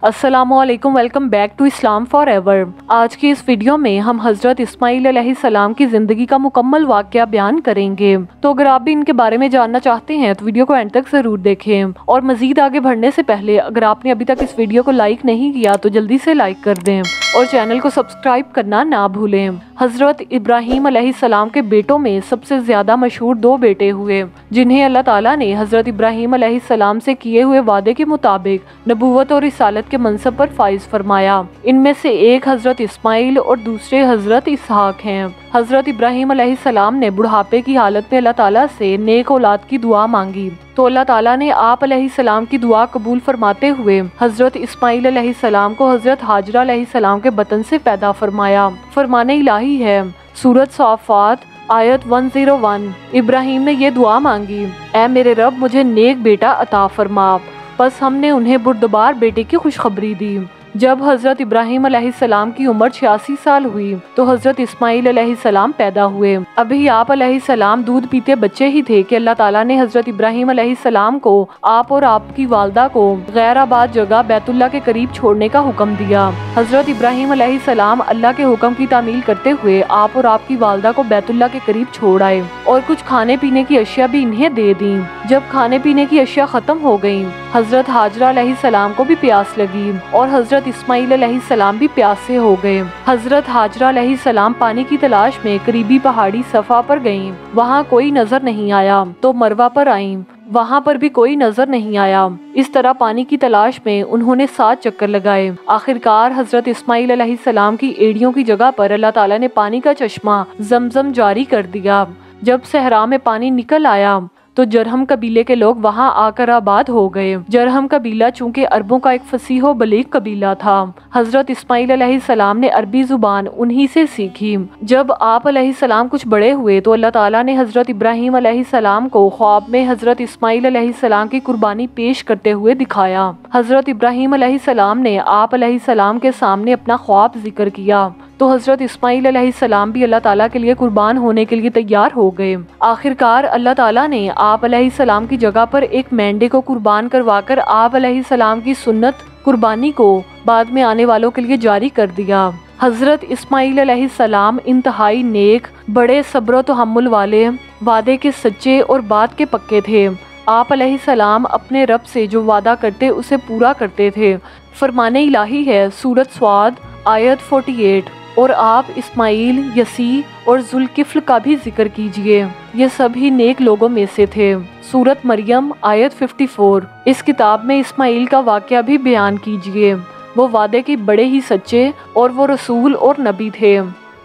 السلام علیکم، welcome back to Islam forever. آج کی اس ویڈیو میں ہم حضرت اسماعیل علیہ السلام کی زندگی کا مکمل واقعہ بیان کریں گے، تو اگر آپ بھی ان کے بارے میں جاننا چاہتے ہیں تو ویڈیو کو اینڈ تک ضرور دیکھیں۔ اور مزید آگے بڑھنے سے پہلے اگر آپ نے ابھی تک اس ویڈیو کو لائک نہیں کیا تو جلدی سے لائک کر دیں اور چینل کو سبسکرائب کرنا نہ بھولیں۔ حضرت ابراہیم علیہ السلام کے بیٹوں میں سب سے زیادہ مشہور دو بیٹے ہوئے، جنہیں اللہ تعالیٰ نے حضرت ابراہیم علیہ السلام سے کیے ہوئے وعدے کے مطابق نبوت اور رسالت کے منصب پر فائز فرمایا۔ ان میں سے ایک حضرت اسماعیل اور دوسرے حضرت اسحاق ہیں۔ حضرت ابراہیم علیہ السلام نے بڑھاپے کی حالت میں اللہ تعالیٰ سے نیک اولاد کی دعا مانگی تو اللہ تعالیٰ نے آپ علیہ السلام کی دعا قبول فرماتے ہوئے حضرت اسماعیل علیہ السلام کو حضرت ہاجرہ علیہ السلام کے بطن سے پیدا فرمایا۔ فرمان الہی ہے، سورۃ صافات آیت 101۔ ابراہیم نے یہ دعا مانگی، اے میرے رب مجھے نیک بیٹا عطا فرما، پس ہم نے انہیں بردبار بیٹے کی خوشخبری دی۔ جب حضرت ابراہیم علیہ السلام کی عمر 86 سال ہوئی تو حضرت اسماعیل علیہ السلام پیدا ہوئے۔ ابھی آپ علیہ السلام دودھ پیتے بچے ہی تھے کہ اللہ تعالیٰ نے حضرت ابراہیم علیہ السلام کو آپ اور آپ کی والدہ کو غیر آباد جگہ بیت اللہ کے قریب چھوڑنے کا حکم دیا۔ حضرت ابراہیم علیہ السلام اللہ کے حکم کی تعمیل کرتے ہوئے آپ اور آپ کی والدہ کو بیت اللہ کے قریب چھوڑ آئے اور کچھ کھانے پینے کی اشیاء بھی انہیں دے دیں۔ جب کھانے پینے کی اشیاء ختم ہو گئیں، حضرت ہاجرہ علیہ السلام کو بھی پیاس لگی اور حضرت اسماعیل علیہ السلام بھی پیاسے ہو گئے۔ حضرت ہاجرہ علیہ السلام پانی کی تلاش میں قریبی پہاڑی صفا پر گئیں، وہاں کوئی نظر نہیں آیا تو مروہ پر آئیں، وہاں پر بھی کوئی نظر نہیں آیا۔ اس طرح پانی کی تلاش میں انہوں نے 7 چکر لگائے۔ آخرکار حضرت اسماعیل علیہ السلام کی ایڑیوں کی جگہ پر اللہ تعالیٰ نے پانی کا چشمہ زمزم جاری کر دیا۔ جب صحرا میں پانی نکل آیا تو جرہم قبیلے کے لوگ وہاں آ کر آباد ہو گئے۔ جرہم قبیلہ چونکہ عربوں کا ایک فصیح و بلیغ قبیلہ تھا، حضرت اسماعیل علیہ السلام نے عربی زبان انہی سے سیکھی۔ جب آپ علیہ السلام کچھ بڑے ہوئے تو اللہ تعالیٰ نے حضرت ابراہیم علیہ السلام کو خواب میں حضرت اسماعیل علیہ السلام کی قربانی پیش کرتے ہوئے دکھایا۔ حضرت ابراہیم علیہ السلام نے آپ علیہ السلام کے سامنے اپنا خواب ذکر کیا تو حضرت اسماعیل علیہ السلام بھی اللہ تعالیٰ کے لیے قربان ہونے کے لیے تیار ہو گئے۔ آخرکار اللہ تعالیٰ نے آپ علیہ السلام کی جگہ پر ایک مینڈے کو قربان کروا کر آپ علیہ السلام کی سنت قربانی کو بعد میں آنے والوں کے لیے جاری کر دیا۔ حضرت اسماعیل علیہ السلام انتہائی نیک، بڑے صبر و تحمل والے، وعدے کے سچے اور بات کے پکے تھے۔ آپ علیہ السلام اپنے رب سے جو وعدہ کرتے اسے پورا کرتے تھے۔ فرمان الہی ہے، سورۃ صاد آیت 48۔ اور آپ اسماعیل، یسیع اور ذوالکفل کا بھی ذکر کیجئے، یہ سبھی نیک لوگوں میں سے تھے۔ سورۃ مریم آیت 54۔ اس کتاب میں اسماعیل کا واقعہ بھی بیان کیجئے، وہ وعدے کے بڑے ہی سچے اور وہ رسول اور نبی تھے۔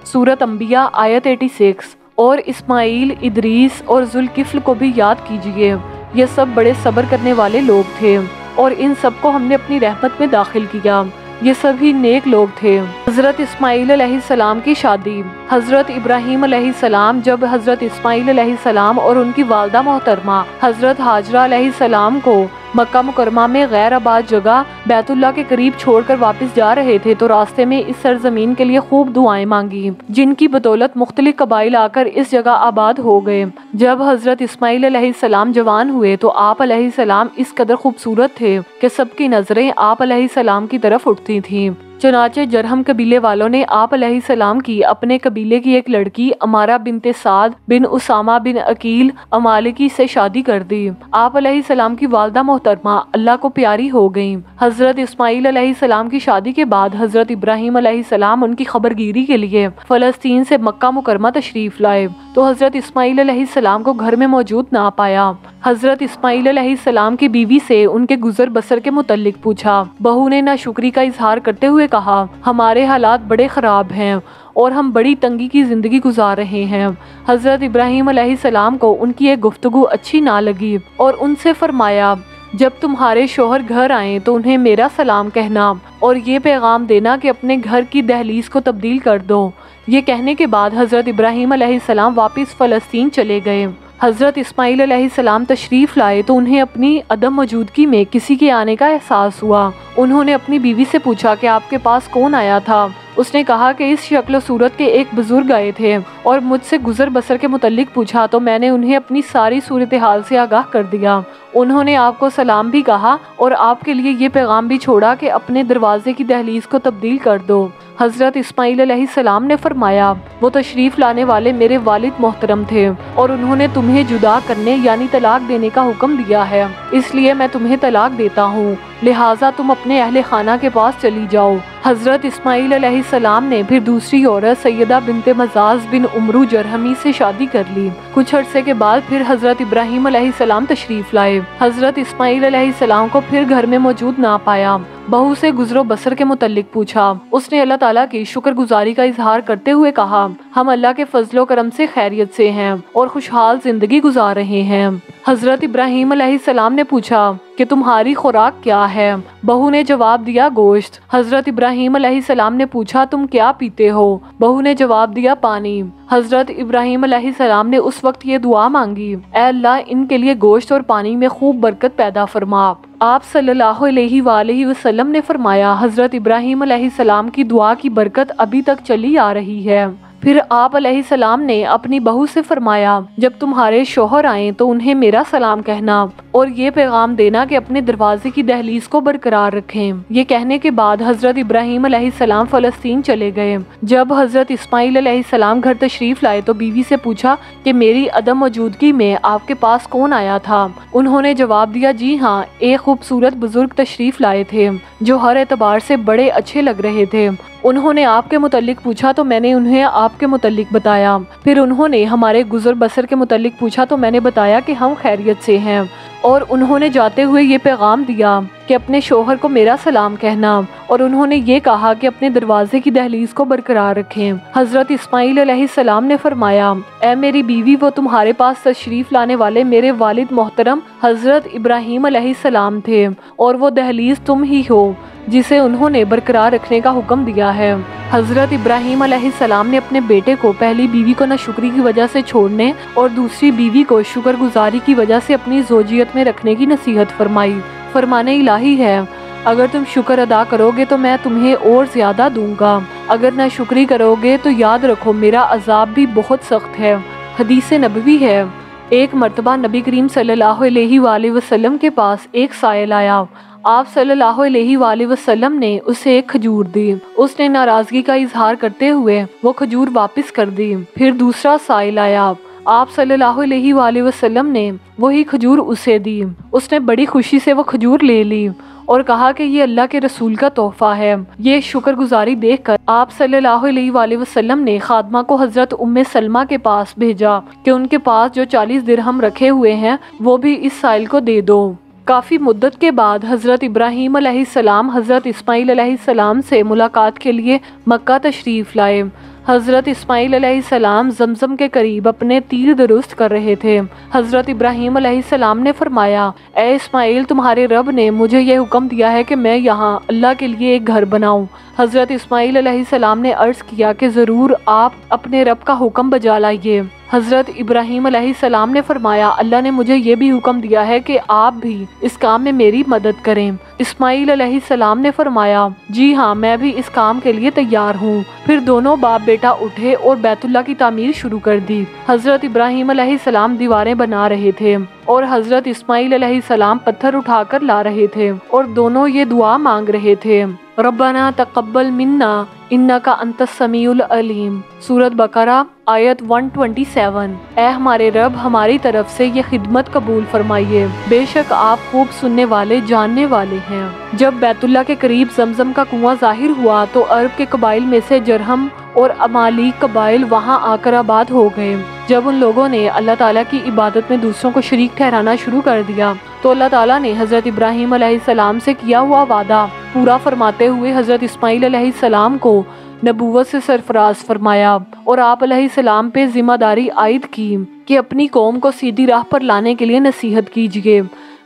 سورۃ انبیاء آیت 86۔ اور اسماعیل، ادریس اور ذوالکفل کو بھی یاد کیجئے، یہ سب بڑے صبر کرنے والے لوگ تھے اور ان سب کو ہم نے اپنی رحمت میں داخل کیا، یہ سبھی نیک لوگ تھے۔ حضرت اسماعیل علیہ السلام کی شادی۔ حضرت ابراہیم علیہ السلام جب حضرت اسماعیل علیہ السلام اور ان کی والدہ محترمہ حضرت ہاجرہ علیہ السلام کو مکہ مکرمہ میں غیر آباد جگہ بیت اللہ کے قریب چھوڑ کر واپس جا رہے تھے تو راستے میں اس سرزمین کے لیے خوب دعائیں مانگی، جن کی بدولت مختلف قبائل آ کر اس جگہ آباد ہو گئے۔ جب حضرت اسماعیل علیہ السلام جوان ہوئے تو آپ علیہ السلام اس قدر خوبصورت تھے کہ سب کی نظریں آپ علیہ السلام کی طرف اٹھتی تھیں۔ چنانچہ جرہم قبیلے والوں نے آپ علیہ السلام کی اپنے قبیلے کی ایک لڑکی امارہ بنت سعد بن اسامہ بن عقیل امالکی سے شادی کر دی۔ آپ علیہ السلام کی والدہ محترمہ اللہ کو پیاری ہو گئیں۔ حضرت اسماعیل علیہ السلام کی شادی کے بعد حضرت ابراہیم علیہ السلام ان کی خبرگیری کے لیے فلسطین سے مکہ مکرمہ تشریف لائے تو حضرت اسماعیل علیہ السلام کو گھر میں موجود نہ پایا۔ حضرت اسماعیل علیہ السلام کی بیوی سے ان کے گزر بسر کے متعلق پوچھا۔ بہو نے ناشکری کا اظہار کرتے ہوئے کہا، ہمارے حالات بڑے خراب ہیں اور ہم بڑی تنگی کی زندگی گزار رہے ہیں۔ حضرت ابراہیم علیہ السلام کو ان کی ایک گفتگو اچھی نہ لگی اور ان سے فرمایا، جب تمہارے شوہر گھر آئیں تو انہیں میرا سلام کہنا اور یہ پیغام دینا کہ اپنے گھر کی دہلیز کو تبدیل کر دو۔ یہ کہنے کے بعد حضرت ابراہیم علیہ السلام واپس فلسطین چلے گئے۔ حضرت اسماعیل علیہ السلام تشریف لائے تو انہیں اپنی عدم موجودگی میں کسی کے آنے کا احساس ہوا۔ انہوں نے اپنی بیوی سے پوچھا کہ آپ کے پاس کون آیا تھا؟ اس نے کہا کہ اس شکل و صورت کے ایک بزرگ آئے تھے اور مجھ سے گزر بسر کے متعلق پوچھا تو میں نے انہیں اپنی ساری صورتحال سے آگاہ کر دیا۔ انہوں نے آپ کو سلام بھی کہا اور آپ کے لیے یہ پیغام بھی چھوڑا کہ اپنے دروازے کی دہلیز کو تبدیل کر دو۔ حضرت اسماعیل علیہ السلام نے فرمایا، وہ تشریف لانے والے میرے والد محترم تھے اور انہوں نے تمہیں جدا کرنے یعنی طلاق دینے کا حکم دیا ہے، اس لیے میں تمہیں طلاق دیتا ہوں، لہٰذا تم اپنے اہل خانہ کے پاس چلی جاؤ۔ حضرت اسماعیل علیہ السلام نے پھر دوسری عورت سیدہ بنت مزاز بن عمرو جرہمی سے شادی کر لی۔ کچھ عرصے کے بعد پھر حضرت ابراہیم علیہ السلام تشریف لائے۔ حضرت اسماعیل علیہ السلام کو پھر گھر میں موجود نہ پایا۔ بہو سے گزر و بسر کے متعلق پوچھا۔ اس نے اللہ تعالیٰ کی شکر گزاری کا اظہار کرتے ہوئے کہا، ہم اللہ کے فضل و کرم سے خیریت سے ہیں اور خوشحال زندگی گزار رہے ہیں۔ حضرت ابراہیم علیہ السلام نے پوچھا کہ تمہاری خوراک کیا ہے؟ بہو نے جواب دیا، گوشت۔ حضرت ابراہیم علیہ السلام نے پوچھا، تم کیا پیتے ہو؟ بہو نے جواب دیا، پانی۔ حضرت ابراہیم علیہ السلام نے اس وقت یہ دعا مانگی، اے اللہ ان کے لیے گوشت اور پانی میں خوب برکت پیدا فرما۔ آپ صلی اللہ علیہ وآلہ وسلم نے فرمایا، حضرت ابراہیم علیہ السلام کی دعا کی برکت ابھی تک چلی آ رہی ہے۔ پھر آپ علیہ السلام نے اپنی بہو سے فرمایا، جب تمہارے شوہر آئیں تو انہیں میرا سلام کہنا اور یہ پیغام دینا کہ اپنے دروازے کی دہلیز کو برقرار رکھیں۔ یہ کہنے کے بعد حضرت ابراہیم علیہ السلام فلسطین چلے گئے۔ جب حضرت اسماعیل علیہ السلام گھر تشریف لائے تو بیوی سے پوچھا کہ میری عدم موجودگی میں آپ کے پاس کون آیا تھا؟ انہوں نے جواب دیا، جی ہاں، ایک خوبصورت بزرگ تشریف لائے تھے جو ہر اعتبار سے بڑے اچھے لگ رہے تھے۔ انہوں نے آپ کے متعلق پوچھا تو میں نے انہیں آپ کے متعلق بتایا۔ پھر انہوں نے ہمارے گزر بسر کے متعلق پوچھا تو میں نے بتایا کہ ہم خیریت سے ہیں، اور انہوں نے جاتے ہوئے یہ پیغام دیا کہ اپنے شوہر کو میرا سلام کہنا، اور انہوں نے یہ کہا کہ اپنے دروازے کی دہلیز کو برقرار رکھیں۔ حضرت اسماعیل علیہ السلام نے فرمایا، اے میری بیوی، وہ تمہارے پاس تشریف لانے والے میرے والد محترم حضرت ابراہیم علیہ السلام تھے، اور وہ دہلیز تم ہی ہو جسے انہوں نے برقرار رکھنے کا حکم دیا ہے۔ حضرت ابراہیم علیہ السلام نے اپنے بیٹے کو پہلی بیوی کو ناشکری کی وجہ سے چھوڑنے اور دوسری بیوی کو شکر گزاری کی وجہ سے اپنی زوجیت میں رکھنے کی نصیحت فرمائی۔ فرمان الہی ہے، اگر تم شکر ادا کرو گے تو میں تمہیں اور زیادہ دوں گا، اگر ناشکری کرو گے تو یاد رکھو میرا عذاب بھی بہت سخت ہے۔ حدیث نبوی ہے، ایک مرتبہ نبی کریم صلی اللہ علیہ وآلہ وسلم کے پاس ایک سائل آیا۔ آپ صلی اللہ علیہ وآلہ وسلم نے اسے ایک کھجور دی۔ اس نے ناراضگی کا اظہار کرتے ہوئے وہ کھجور واپس کر دی۔ پھر دوسرا سائل آیا۔ آپ صلی اللہ علیہ وآلہ وسلم نے وہی کھجور اسے دی۔ اس نے بڑی خوشی سے وہ کھجور لے لی اور کہا کہ یہ اللہ کے رسول کا تحفہ ہے۔ یہ شکر گزاری دیکھ کر آپ صلی اللہ علیہ وآلہ وسلم نے خادمہ کو حضرت ام سلمہ کے پاس بھیجا کہ ان کے پاس جو 40 درہم رکھے ہوئے ہیں وہ بھی اس سائل کو دے دو۔ کافی مدت کے بعد حضرت ابراہیم علیہ السلام حضرت اسماعیل علیہ السلام سے ملاقات کے لیے مکہ تشریف لائے۔ حضرت اسماعیل علیہ السلام زمزم کے قریب اپنے تیر درست کر رہے تھے۔ حضرت ابراہیم علیہ السلام نے فرمایا، اے اسماعیل، تمہارے رب نے مجھے یہ حکم دیا ہے کہ میں یہاں اللہ کے لیے ایک گھر بناؤں۔ حضرت اسماعیل علیہ السلام نے عرض کیا کہ ضرور آپ اپنے رب کا حکم بجا لائیے۔ حضرت ابراہیم علیہ السلام نے فرمایا، اللہ نے مجھے یہ بھی حکم دیا ہے کہ آپ بھی اس کام میں میری مدد کریں۔ اسماعیل علیہ السلام نے فرمایا، جی ہاں، میں بھی اس کام کے لیے تیار ہوں۔ پھر دونوں باپ بیٹا اٹھے اور بیت اللہ کی تعمیر شروع کر دی۔ حضرت ابراہیم علیہ السلام دیواریں بنا رہے تھے اور حضرت اسماعیل علیہ السلام پتھر اٹھا کر لا رہے تھے، اور دونوں یہ دعا مانگ رہے تھے، ربنا تقبل منا انکا انت السمیع العلیم۔ سورۃ بقرہ آیت 127۔ اے ہمارے رب، ہماری طرف سے یہ خدمت قبول فرمائیے، بے شک آپ خوب سننے والے جاننے والے ہیں۔ جب بیت اللہ کے قریب زمزم کا کنواں ظاہر ہوا تو عرب کے قبائل میں سے جرہم اور امالیک قبائل وہاں آ کر آباد ہو گئے۔ جب ان لوگوں نے اللہ تعالیٰ کی عبادت میں دوسروں کو شریک ٹھہرانا شروع کر دیا تو اللہ تعالیٰ نے حضرت ابراہیم علیہ السلام سے کیا ہوا وعدہ پورا فرماتے ہوئے حضرت اسماعیل علیہ السلام کو نبوت سے سرفراز فرمایا، اور آپ علیہ السلام پہ ذمہ داری عائد کی کہ اپنی قوم کو سیدھی راہ پر لانے کے لیے نصیحت کیجیے۔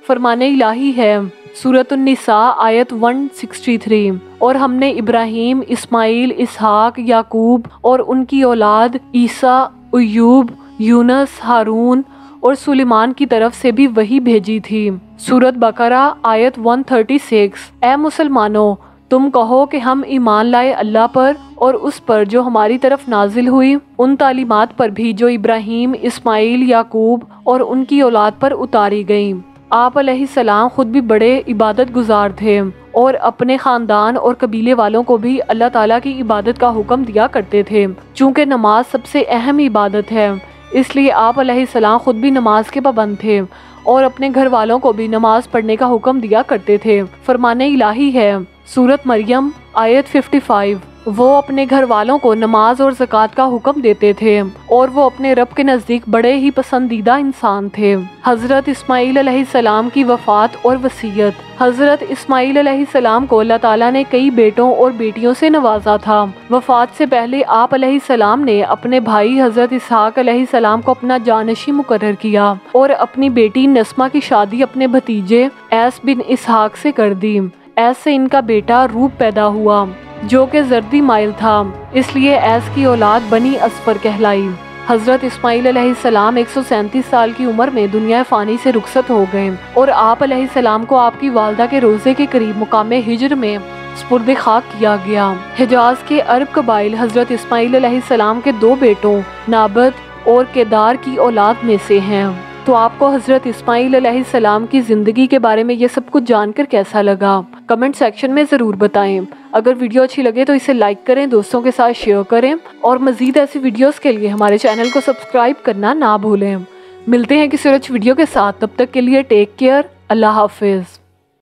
فرمان الہی ہے، سورۃ النساء آیت 163۔ اور ہم نے ابراہیم، اسماعیل، اسحاق، یعقوب اور ان کی اولاد عیسیٰ، ایوب، یونس، ہارون اور سلیمان کی طرف سے بھی وحی بھیجی تھی۔ سورۃ بقرہ آیت 136۔ اے مسلمانوں، تم کہو کہ ہم ایمان لائے اللہ پر اور اس پر جو ہماری طرف نازل ہوئی، ان تعلیمات پر بھی جو ابراہیم، اسماعیل، یعقوب اور ان کی اولاد پر اتاری گئیں۔ آپ علیہ السلام خود بھی بڑے عبادت گزار تھے اور اپنے خاندان اور قبیلے والوں کو بھی اللہ تعالیٰ کی عبادت کا حکم دیا کرتے تھے۔ چونکہ نماز سب سے اہم عبادت ہے، اس لیے آپ علیہ السلام خود بھی نماز کے پابند تھے اور اپنے گھر والوں کو بھی نماز پڑھنے کا حکم دیا کرتے تھے۔ فرمان الہی ہے سورۃ مریم آیت 55، وہ اپنے گھر والوں کو نماز اور زکوٰۃ کا حکم دیتے تھے اور وہ اپنے رب کے نزدیک بڑے ہی پسندیدہ انسان تھے۔ حضرت اسماعیل علیہ السلام کی وفات اور وصیت۔ حضرت اسماعیل علیہ السلام کو اللہ تعالیٰ نے کئی بیٹوں اور بیٹیوں سے نوازا تھا۔ وفات سے پہلے آپ علیہ السلام نے اپنے بھائی حضرت اسحاق علیہ السلام کو اپنا جانشین مقرر کیا اور اپنی بیٹی نسمہ کی شادی اپنے بھتیجے ایس بن اسحاق سے کر دی۔ ایس سے ان کا بیٹا روب پیدا ہوا جو کہ زردی مائل تھا، اس لیے ایس کی اولاد بنی اصفر کہلائی۔ حضرت اسماعیل علیہ السلام 137 سال کی عمر میں دنیا فانی سے رخصت ہو گئے اور آپ علیہ السلام کو آپ کی والدہ کے روضے کے قریب مقام ہجر میں سپرد خاک کیا گیا۔ حجاز کے عرب قبائل حضرت اسماعیل علیہ السلام کے 2 بیٹوں نابت اور کیدار کی اولاد میں سے ہیں۔ تو آپ کو حضرت اسماعیل علیہ السلام کی زندگی کے بارے میں یہ سب کچھ جان کر کیسا لگا؟ کمنٹ سیکشن میں ضرور بتائیں۔ اگر ویڈیو اچھی لگے تو اسے لائک کریں، دوستوں کے ساتھ شیئر کریں اور مزید ایسی ویڈیوز کے لیے ہمارے چینل کو سبسکرائب کرنا نہ بھولیں۔ ملتے ہیں کسی اور ویڈیو کے ساتھ، تب تک کے لیے ٹیک کیئر، اللہ حافظ۔